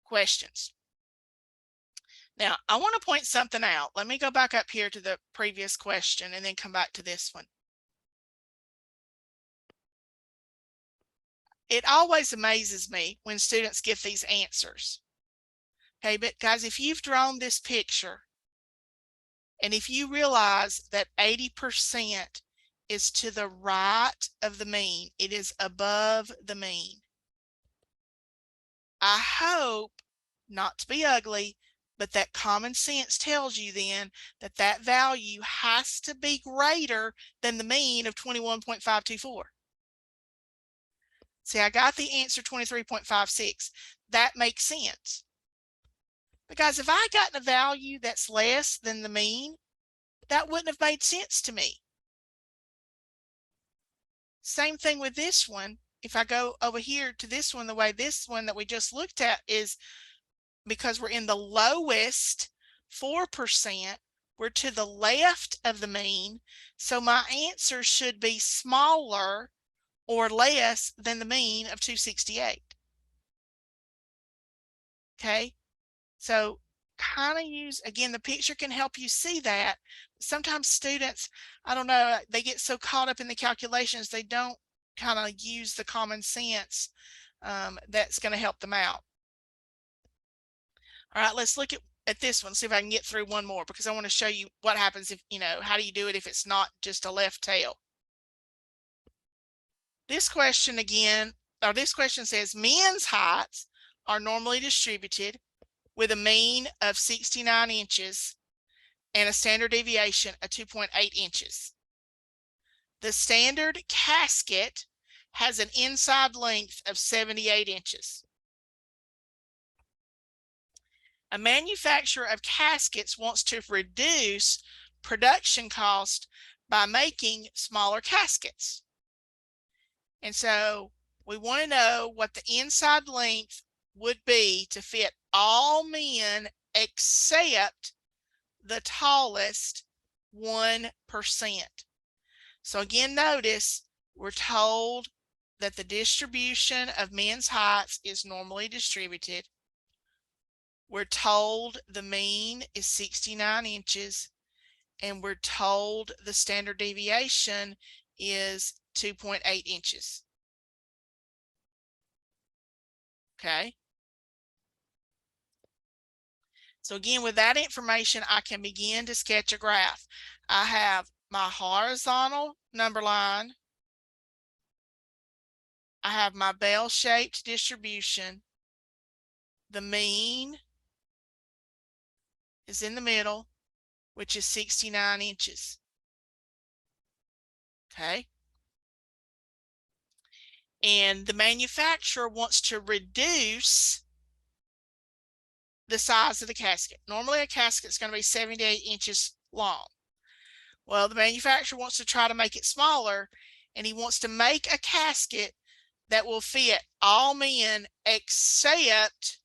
Questions? Now, I want to point something out. Let me go back up here to the previous question and then come back to this one. It always amazes me when students get these answers. Okay, but guys, if you've drawn this picture and if you realize that 80% is to the right of the mean, it is above the mean. I hope not to be ugly, but that common sense tells you then that that value has to be greater than the mean of 21.524. See, I got the answer 23.56. That makes sense. Because if I got a value that's less than the mean, that wouldn't have made sense to me. Same thing with this one. If I go over here to this one, the way this one that we just looked at is because we're in the lowest 4%, we're to the left of the mean. So my answer should be smaller or less than the mean of 268. Okay, so kind of use, again, the picture can help you see that. Sometimes students, I don't know, they get so caught up in the calculations, they don't kind of use the common sense that's going to help them out. All right, let's look at this one, see if I can get through one more, because I want to show you what happens if, how do you do it if it's not just a left tail. This question again, or this question says men's heights are normally distributed with a mean of 69 inches and a standard deviation of 2.8 inches. The standard casket has an inside length of 78 inches. A manufacturer of caskets wants to reduce production cost by making smaller caskets. And so we want to know what the inside length would be to fit all men except the tallest 1%. So again, notice we're told that the distribution of men's heights is normally distributed. We're told the mean is 69 inches, and we're told the standard deviation is 2.8 inches. Okay. So again, with that information, I can begin to sketch a graph. I have my horizontal number line. I have my bell-shaped distribution. The mean is in the middle, which is 69 inches. Okay. And the manufacturer wants to reduce the size of the casket. Normally a casket is going to be 78 inches long. Well, the manufacturer wants to try to make it smaller, and he wants to make a casket that will fit all men except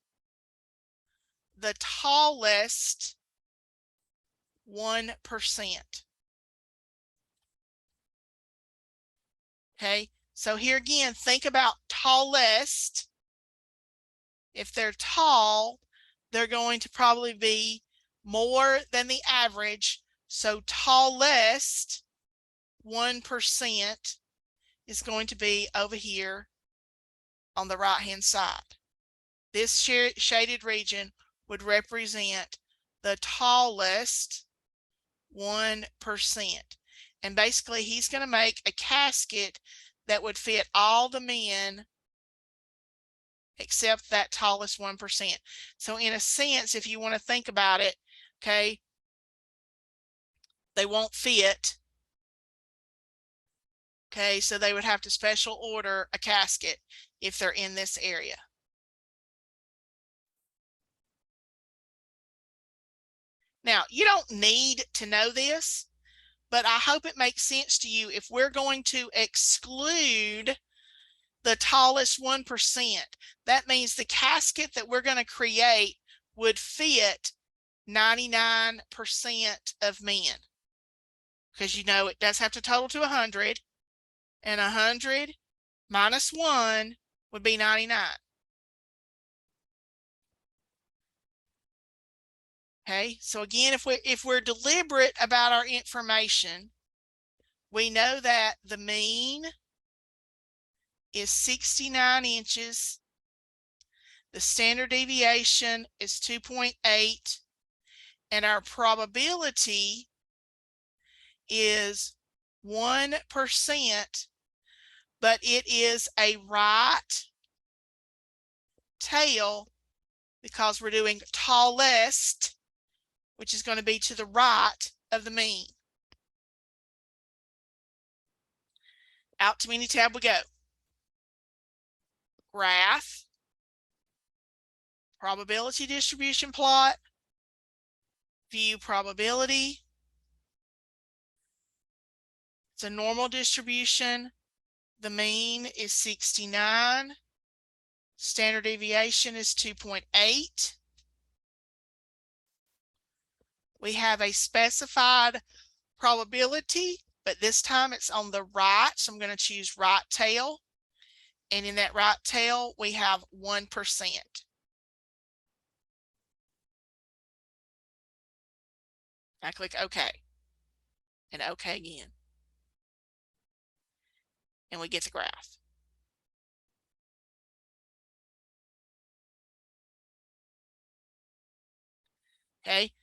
the tallest 1%. Okay, so here again, think about tallest. If they're tall, they're going to probably be more than the average. So tallest 1% is going to be over here on the right hand side. This shaded region would represent the tallest 1%. And basically he's going to make a casket that would fit all the men except that tallest 1%. So in a sense, if you want to think about it, okay, they won't fit. Okay, so they would have to special order a casket if they're in this area. Now, you don't need to know this, but I hope it makes sense to you. If we're going to exclude the tallest 1%, that means the casket that we're going to create would fit 99% of men. Because you know it does have to total to 100, and 100 minus 1 would be 99. Okay, so again, if we're deliberate about our information, we know that the mean is 69 inches. The standard deviation is 2.8, and our probability is 1%, but it is a right tail because we're doing tallest, which is going to be to the right of the mean. Out to Minitab we go. Graph, probability distribution plot, view probability. It's a normal distribution. The mean is 69. Standard deviation is 2.8. We have a specified probability, but this time it's on the right. So I'm going to choose right tail. And in that right tail, we have 1%. I click OK. And OK again. And we get the graph. Okay.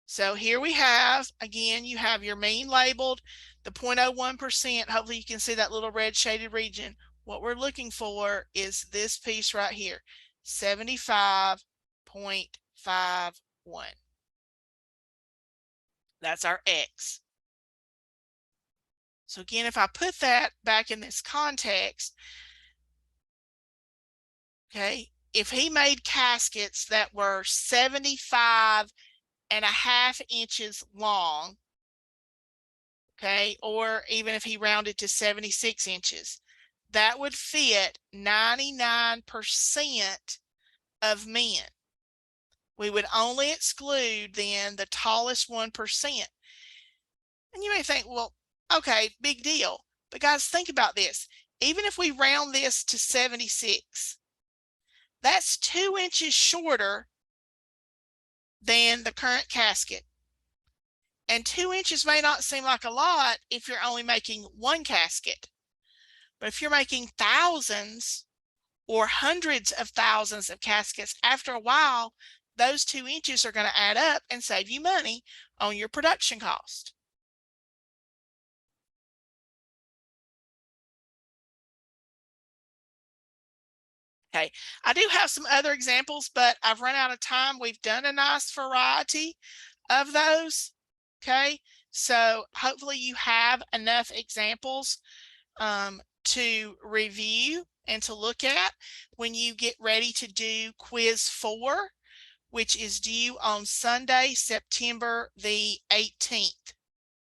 So here we have, again, you have your mean labeled, the 0.01%. Hopefully you can see that little red shaded region. What we're looking for is this piece right here, 75.51. That's our X. So again, if I put that back in this context, okay, if he made caskets that were 75.5 inches long, okay, or even if he rounded to 76 inches, that would fit 99% of men. We would only exclude then the tallest 1%. And you may think, well, okay, big deal. But guys, think about this. Even if we round this to 76, that's 2 inches shorter than the current casket. And 2 inches may not seem like a lot if you're only making one casket. But if you're making thousands or hundreds of thousands of caskets, after a while, those 2 inches are going to add up and save you money on your production cost. Okay, I do have some other examples, but I've run out of time. We've done a nice variety of those. Okay, so hopefully you have enough examples to review and to look at when you get ready to do quiz 4, which is due on Sunday, September the 18th.